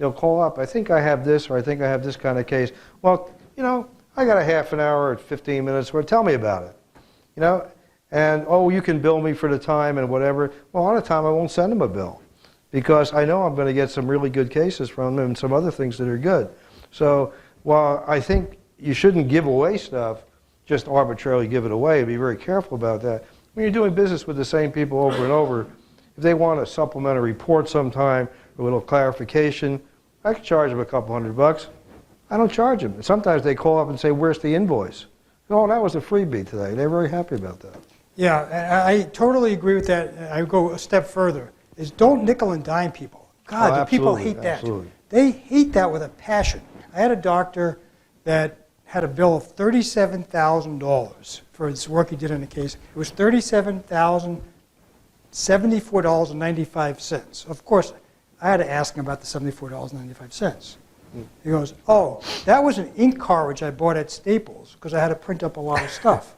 they'll call up, I think I have this, or I think I have this kind of case. Well, you know, I got a half an hour or 15 minutes, well, tell me about it. You know, and, oh, you can bill me for the time and whatever. Well, a lot of time I won't send them a bill because I know I'm going to get some really good cases from them and some other things that are good. So while I think you shouldn't give away stuff, just arbitrarily give it away, be very careful about that. When you're doing business with the same people over and over, if they want a supplementary report sometime, or a little clarification, I can charge them a couple $100. I don't charge them. Sometimes they call up and say, where's the invoice? Oh, that was a freebie today. They're very happy about that. Yeah, I totally agree with that. I go a step further, is don't nickel and dime people. God, the people hate that. Absolutely. They hate that with a passion. I had a doctor that had a bill of $37,000 for his work he did in a case. It was $37,074.95. Of course, I had to ask him about the $74.95. He goes, oh, that was an ink cartridge I bought at Staples because I had to print up a lot of stuff.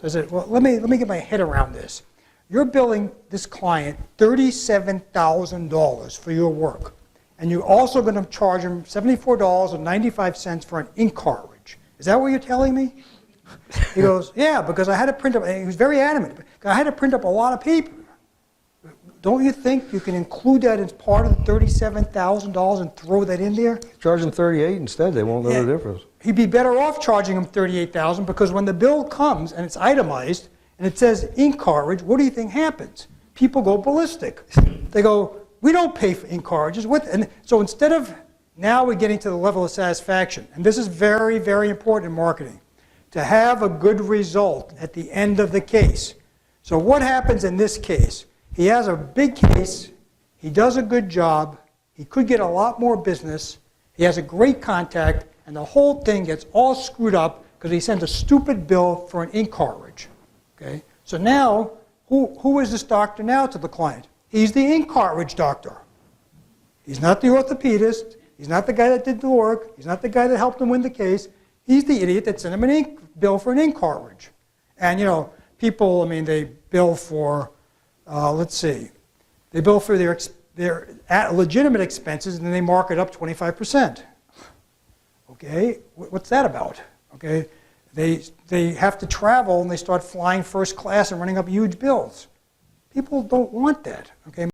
So I said, well, let me get my head around this. You're billing this client $37,000 for your work, and you're also going to charge him $74.95 for an ink cartridge. Is that what you're telling me? He goes, yeah, because I had to print up, and he was very adamant, I had to print up a lot of paper. Don't you think you can include that as part of the $37,000 and throw that in there? Charge them $38 instead. They won't know the difference. He'd be better off charging him $38,000 because when the bill comes and it's itemized and it says ink cartridge, what do you think happens? People go ballistic. They go, we don't pay for ink cartridges. And so instead of, now we're getting to the level of satisfaction. And this is very, very important in marketing, to have a good result at the end of the case. So what happens in this case? He has a big case, he does a good job, he could get a lot more business, he has a great contact, and the whole thing gets all screwed up because he sends a stupid bill for an ink cartridge. Okay? So now, who is this doctor now to the client? He's the ink cartridge doctor. He's not the orthopedist, he's not the guy that did the work, he's not the guy that helped him win the case, he's the idiot that sent him an ink bill for an ink cartridge. And you know, people, I mean, they bill for let's see, they bill for their legitimate expenses and then they mark it up 25%. Okay, what's that about? Okay, they have to travel and they start flying first class and running up huge bills. People don't want that. Okay.